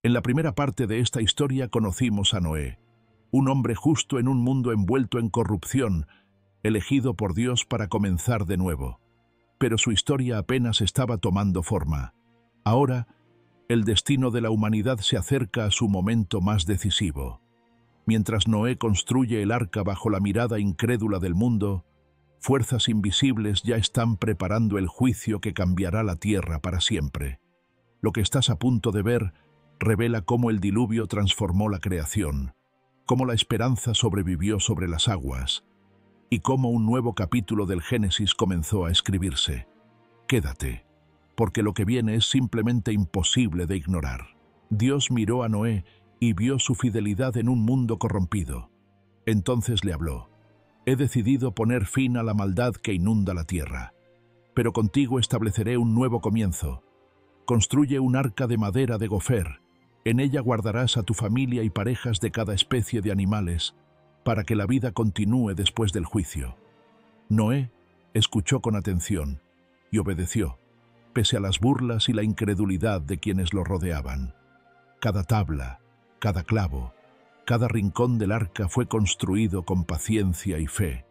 En la primera parte de esta historia conocimos a Noé, un hombre justo en un mundo envuelto en corrupción, elegido por Dios para comenzar de nuevo. Pero su historia apenas estaba tomando forma. Ahora, el destino de la humanidad se acerca a su momento más decisivo. Mientras Noé construye el arca bajo la mirada incrédula del mundo, fuerzas invisibles ya están preparando el juicio que cambiará la tierra para siempre. Lo que estás a punto de ver revela cómo el diluvio transformó la creación, cómo la esperanza sobrevivió sobre las aguas y cómo un nuevo capítulo del Génesis comenzó a escribirse. Quédate, porque lo que viene es simplemente imposible de ignorar. Dios miró a Noé y vio su fidelidad en un mundo corrompido. Entonces le habló: «He decidido poner fin a la maldad que inunda la tierra, pero contigo estableceré un nuevo comienzo. Construye un arca de madera de gofer. En ella guardarás a tu familia y parejas de cada especie de animales, para que la vida continúe después del juicio». Noé escuchó con atención y obedeció, pese a las burlas y la incredulidad de quienes lo rodeaban. Cada tabla, cada clavo, cada rincón del arca fue construido con paciencia y fe,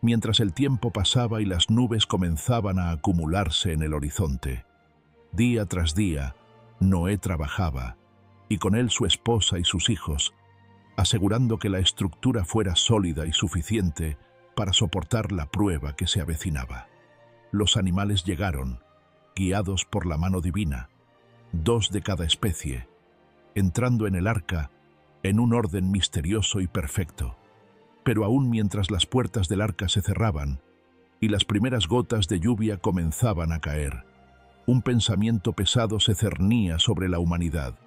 mientras el tiempo pasaba y las nubes comenzaban a acumularse en el horizonte. Día tras día, Noé trabajaba, y con él su esposa y sus hijos, asegurando que la estructura fuera sólida y suficiente para soportar la prueba que se avecinaba. Los animales llegaron, guiados por la mano divina, 2 de cada especie, entrando en el arca en un orden misterioso y perfecto. Pero aún mientras las puertas del arca se cerraban y las primeras gotas de lluvia comenzaban a caer, un pensamiento pesado se cernía sobre la humanidad.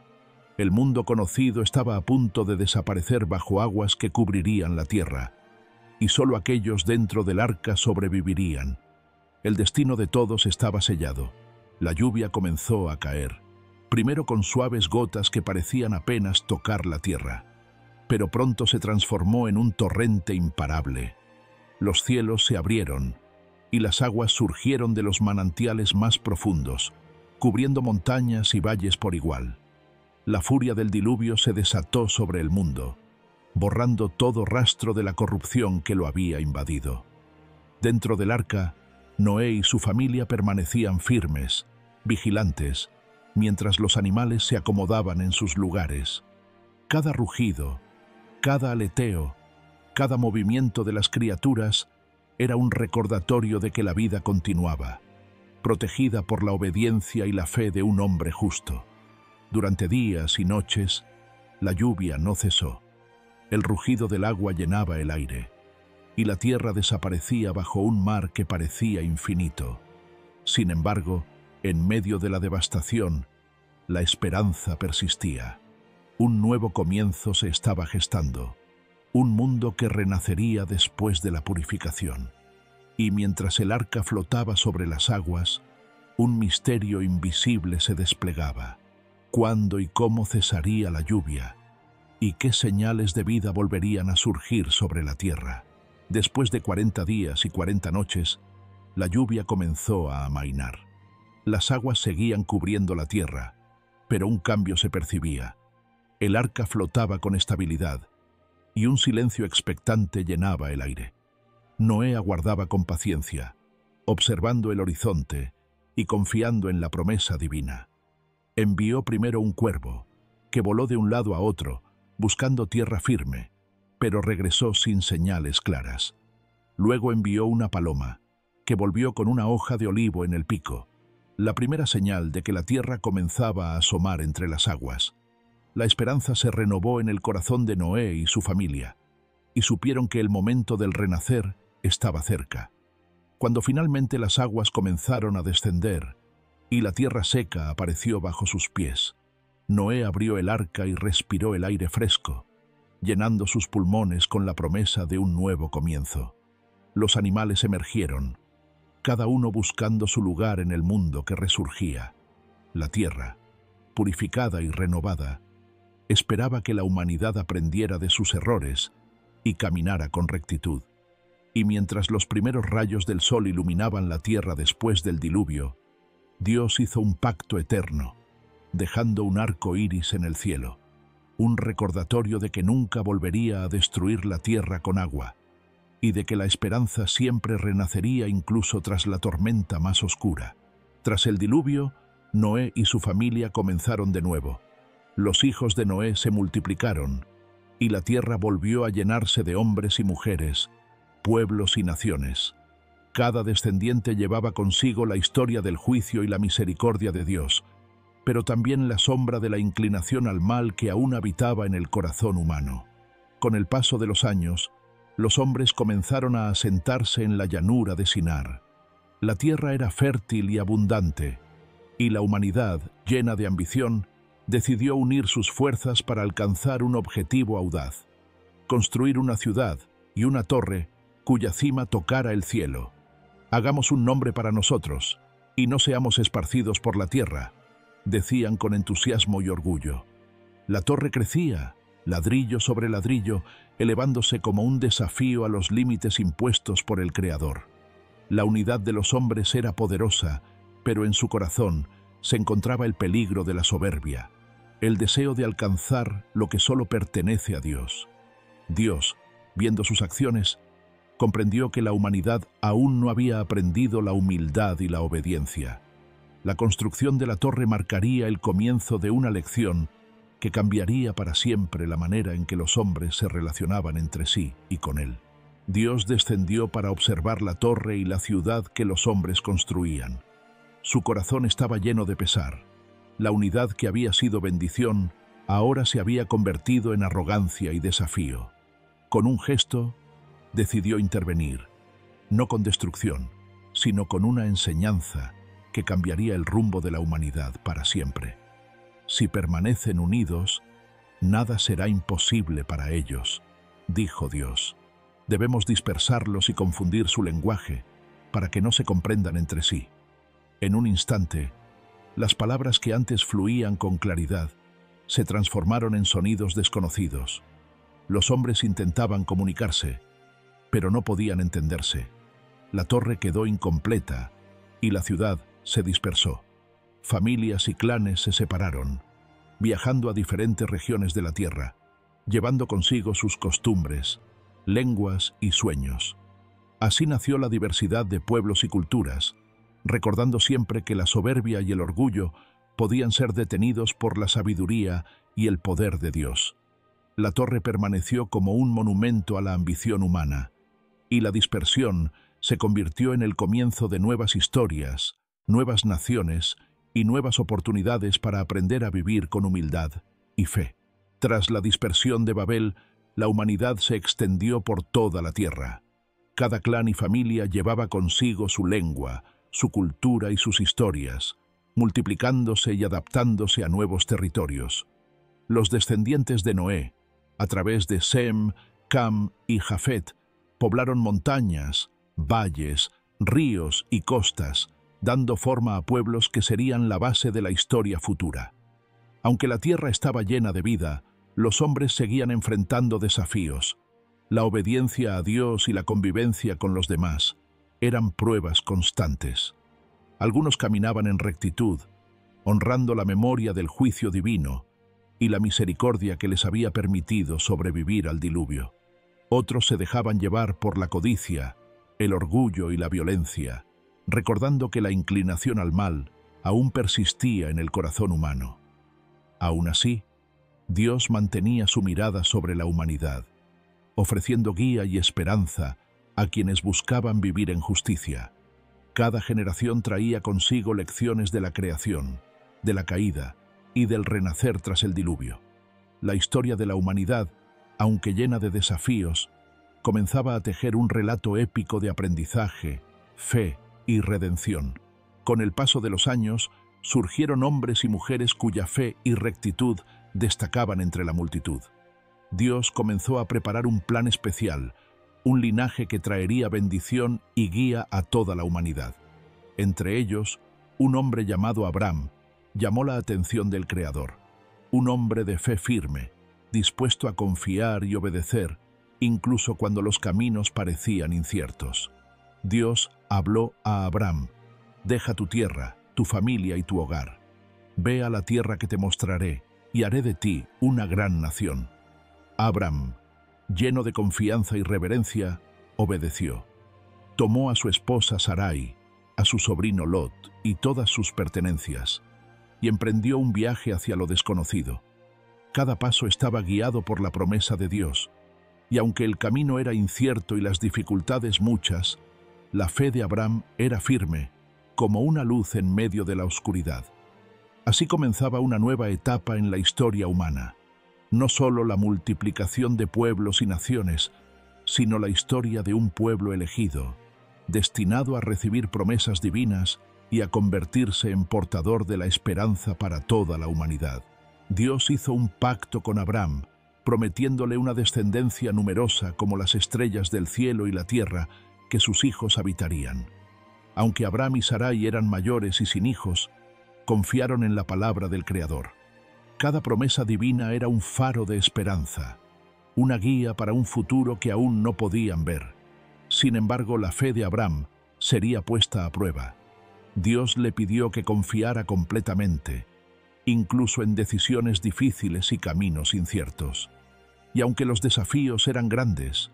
El mundo conocido estaba a punto de desaparecer bajo aguas que cubrirían la tierra, y solo aquellos dentro del arca sobrevivirían. El destino de todos estaba sellado. La lluvia comenzó a caer, primero con suaves gotas que parecían apenas tocar la tierra, pero pronto se transformó en un torrente imparable. Los cielos se abrieron, y las aguas surgieron de los manantiales más profundos, cubriendo montañas y valles por igual. La furia del diluvio se desató sobre el mundo, borrando todo rastro de la corrupción que lo había invadido. Dentro del arca, Noé y su familia permanecían firmes, vigilantes, mientras los animales se acomodaban en sus lugares. Cada rugido, cada aleteo, cada movimiento de las criaturas era un recordatorio de que la vida continuaba, protegida por la obediencia y la fe de un hombre justo. Durante días y noches, la lluvia no cesó. El rugido del agua llenaba el aire, y la tierra desaparecía bajo un mar que parecía infinito. Sin embargo, en medio de la devastación, la esperanza persistía. Un nuevo comienzo se estaba gestando, un mundo que renacería después de la purificación. Y mientras el arca flotaba sobre las aguas, un misterio invisible se desplegaba. ¿Cuándo y cómo cesaría la lluvia? ¿Y qué señales de vida volverían a surgir sobre la tierra? Después de 40 días y 40 noches, la lluvia comenzó a amainar. Las aguas seguían cubriendo la tierra, pero un cambio se percibía. El arca flotaba con estabilidad, y un silencio expectante llenaba el aire. Noé aguardaba con paciencia, observando el horizonte y confiando en la promesa divina. Envió primero un cuervo, que voló de un lado a otro, buscando tierra firme, pero regresó sin señales claras. Luego envió una paloma, que volvió con una hoja de olivo en el pico, la primera señal de que la tierra comenzaba a asomar entre las aguas. La esperanza se renovó en el corazón de Noé y su familia, y supieron que el momento del renacer estaba cerca. Cuando finalmente las aguas comenzaron a descender y la tierra seca apareció bajo sus pies, Noé abrió el arca y respiró el aire fresco, llenando sus pulmones con la promesa de un nuevo comienzo. Los animales emergieron, cada uno buscando su lugar en el mundo que resurgía. La tierra, purificada y renovada, esperaba que la humanidad aprendiera de sus errores y caminara con rectitud. Y mientras los primeros rayos del sol iluminaban la tierra después del diluvio, Dios hizo un pacto eterno. dejando un arco iris en el cielo, un recordatorio de que nunca volvería a destruir la tierra con agua, y de que la esperanza siempre renacería incluso tras la tormenta más oscura. Tras el diluvio, Noé y su familia comenzaron de nuevo. Los hijos de Noé se multiplicaron, y la tierra volvió a llenarse de hombres y mujeres, pueblos y naciones. Cada descendiente llevaba consigo la historia del juicio y la misericordia de Dios, pero también la sombra de la inclinación al mal que aún habitaba en el corazón humano. Con el paso de los años, los hombres comenzaron a asentarse en la llanura de Sinar. La tierra era fértil y abundante, y la humanidad, llena de ambición, decidió unir sus fuerzas para alcanzar un objetivo audaz: construir una ciudad y una torre cuya cima tocara el cielo. «Hagamos un nombre para nosotros, y no seamos esparcidos por la tierra», decían con entusiasmo y orgullo. La torre crecía, ladrillo sobre ladrillo, elevándose como un desafío a los límites impuestos por el Creador. La unidad de los hombres era poderosa, pero en su corazón se encontraba el peligro de la soberbia, el deseo de alcanzar lo que solo pertenece a Dios. Dios, viendo sus acciones, comprendió que la humanidad aún no había aprendido la humildad y la obediencia. La construcción de la torre marcaría el comienzo de una lección que cambiaría para siempre la manera en que los hombres se relacionaban entre sí y con Él. Dios descendió para observar la torre y la ciudad que los hombres construían. Su corazón estaba lleno de pesar. La unidad que había sido bendición ahora se había convertido en arrogancia y desafío. Con un gesto, decidió intervenir, no con destrucción, sino con una enseñanza que cambiaría el rumbo de la humanidad para siempre. Si permanecen unidos, nada será imposible para ellos, dijo Dios. Debemos dispersarlos y confundir su lenguaje para que no se comprendan entre sí. En un instante, las palabras que antes fluían con claridad se transformaron en sonidos desconocidos. Los hombres intentaban comunicarse, pero no podían entenderse. La torre quedó incompleta y la ciudad se dispersó. Familias y clanes se separaron, viajando a diferentes regiones de la tierra, llevando consigo sus costumbres, lenguas y sueños. Así nació la diversidad de pueblos y culturas, recordando siempre que la soberbia y el orgullo podían ser detenidos por la sabiduría y el poder de Dios. La torre permaneció como un monumento a la ambición humana, y la dispersión se convirtió en el comienzo de nuevas historias, nuevas naciones y nuevas oportunidades para aprender a vivir con humildad y fe. Tras la dispersión de Babel, la humanidad se extendió por toda la tierra. Cada clan y familia llevaba consigo su lengua, su cultura y sus historias, multiplicándose y adaptándose a nuevos territorios. Los descendientes de Noé, a través de Sem, Cam y Jafet, poblaron montañas, valles, ríos y costas, dando forma a pueblos que serían la base de la historia futura. Aunque la tierra estaba llena de vida, los hombres seguían enfrentando desafíos. La obediencia a Dios y la convivencia con los demás eran pruebas constantes. Algunos caminaban en rectitud, honrando la memoria del juicio divino y la misericordia que les había permitido sobrevivir al diluvio. Otros se dejaban llevar por la codicia, el orgullo y la violencia, recordando que la inclinación al mal aún persistía en el corazón humano. Aún así, Dios mantenía su mirada sobre la humanidad, ofreciendo guía y esperanza a quienes buscaban vivir en justicia. Cada generación traía consigo lecciones de la creación, de la caída y del renacer tras el diluvio. La historia de la humanidad, aunque llena de desafíos, comenzaba a tejer un relato épico de aprendizaje, fe y redención. Con el paso de los años, surgieron hombres y mujeres cuya fe y rectitud destacaban entre la multitud. Dios comenzó a preparar un plan especial, un linaje que traería bendición y guía a toda la humanidad. Entre ellos, un hombre llamado Abraham llamó la atención del Creador. Un hombre de fe firme, dispuesto a confiar y obedecer, incluso cuando los caminos parecían inciertos. Dios habló a Abraham: «Deja tu tierra, tu familia y tu hogar. Ve a la tierra que te mostraré, y haré de ti una gran nación. Abram, lleno de confianza y reverencia, obedeció. Tomó a su esposa Sarai, a su sobrino Lot y todas sus pertenencias, y emprendió un viaje hacia lo desconocido. Cada paso estaba guiado por la promesa de Dios, y aunque el camino era incierto y las dificultades muchas, la fe de Abram era firme, como una luz en medio de la oscuridad. Así comenzaba una nueva etapa en la historia humana, no solo la multiplicación de pueblos y naciones, sino la historia de un pueblo elegido, destinado a recibir promesas divinas y a convertirse en portador de la esperanza para toda la humanidad. Dios hizo un pacto con Abram, prometiéndole una descendencia numerosa como las estrellas del cielo y la tierra, que sus hijos habitarían. Aunque Abram y Sarai eran mayores y sin hijos, confiaron en la palabra del Creador. Cada promesa divina era un faro de esperanza, una guía para un futuro que aún no podían ver. Sin embargo, la fe de Abram sería puesta a prueba. Dios le pidió que confiara completamente, incluso en decisiones difíciles y caminos inciertos. Y aunque los desafíos eran grandes,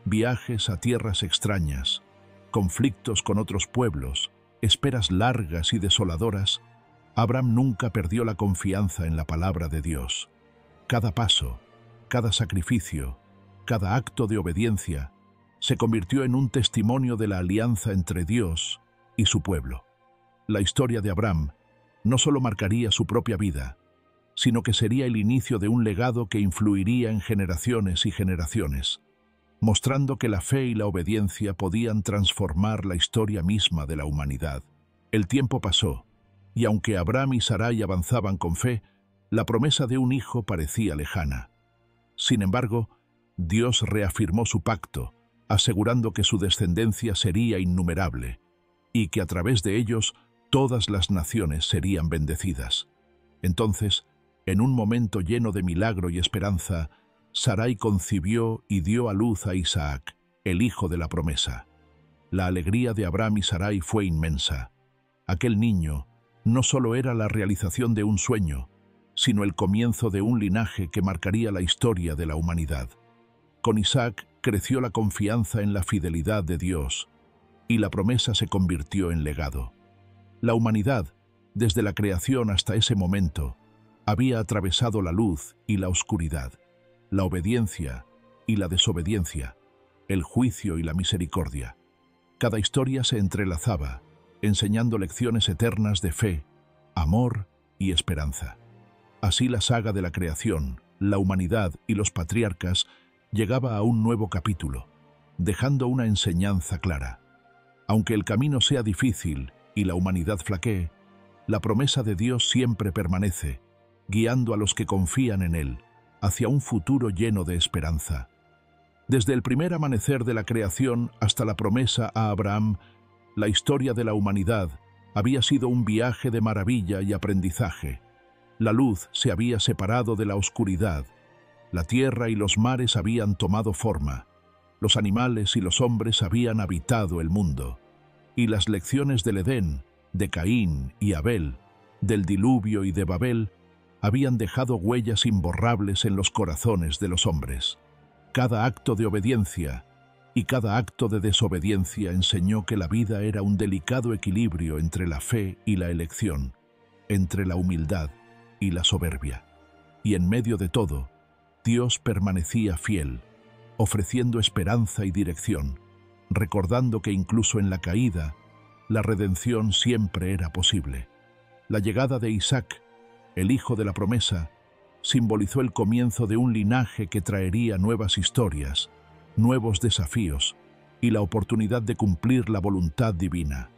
viajes a tierras extrañas, conflictos con otros pueblos, esperas largas y desoladoras, Abram nunca perdió la confianza en la palabra de Dios. Cada paso, cada sacrificio, cada acto de obediencia se convirtió en un testimonio de la alianza entre Dios y su pueblo. La historia de Abram no solo marcaría su propia vida, sino que sería el inicio de un legado que influiría en generaciones y generaciones, mostrando que la fe y la obediencia podían transformar la historia misma de la humanidad. El tiempo pasó, y aunque Abram y Sarai avanzaban con fe, la promesa de un hijo parecía lejana. Sin embargo, Dios reafirmó su pacto, asegurando que su descendencia sería innumerable, y que a través de ellos todas las naciones serían bendecidas. Entonces, en un momento lleno de milagro y esperanza, Sarai concibió y dio a luz a Isaac, el hijo de la promesa. La alegría de Abram y Sarai fue inmensa. Aquel niño no solo era la realización de un sueño, sino el comienzo de un linaje que marcaría la historia de la humanidad. Con Isaac creció la confianza en la fidelidad de Dios, y la promesa se convirtió en legado. La humanidad, desde la creación hasta ese momento, había atravesado la luz y la oscuridad, la obediencia y la desobediencia, el juicio y la misericordia. Cada historia se entrelazaba, enseñando lecciones eternas de fe, amor y esperanza. Así la saga de la creación, la humanidad y los patriarcas llegaba a un nuevo capítulo, dejando una enseñanza clara. Aunque el camino sea difícil y la humanidad flaquee, la promesa de Dios siempre permanece, guiando a los que confían en Él hacia un futuro lleno de esperanza. Desde el primer amanecer de la creación hasta la promesa a Abraham, la historia de la humanidad había sido un viaje de maravilla y aprendizaje. La luz se había separado de la oscuridad, la tierra y los mares habían tomado forma, los animales y los hombres habían habitado el mundo, y las lecciones del Edén, de Caín y Abel, del diluvio y de Babel, habían dejado huellas imborrables en los corazones de los hombres. Cada acto de obediencia y cada acto de desobediencia enseñó que la vida era un delicado equilibrio entre la fe y la elección, entre la humildad y la soberbia. Y en medio de todo, Dios permanecía fiel, ofreciendo esperanza y dirección, recordando que incluso en la caída, la redención siempre era posible. La llegada de Isaac, el hijo de la promesa, simbolizó el comienzo de un linaje que traería nuevas historias, nuevos desafíos y la oportunidad de cumplir la voluntad divina.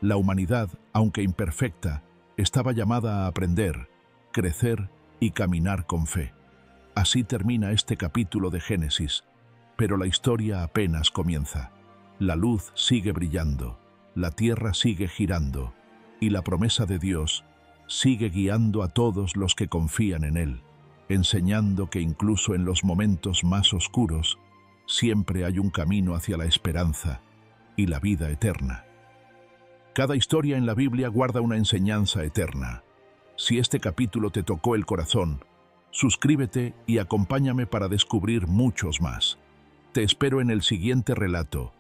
La humanidad, aunque imperfecta, estaba llamada a aprender, crecer y caminar con fe. Así termina este capítulo de Génesis, pero la historia apenas comienza. La luz sigue brillando, la tierra sigue girando, y la promesa de Dios sigue guiando a todos los que confían en Él, enseñando que incluso en los momentos más oscuros, siempre hay un camino hacia la esperanza y la vida eterna. Cada historia en la Biblia guarda una enseñanza eterna. Si este capítulo te tocó el corazón, suscríbete y acompáñame para descubrir muchos más. Te espero en el siguiente relato.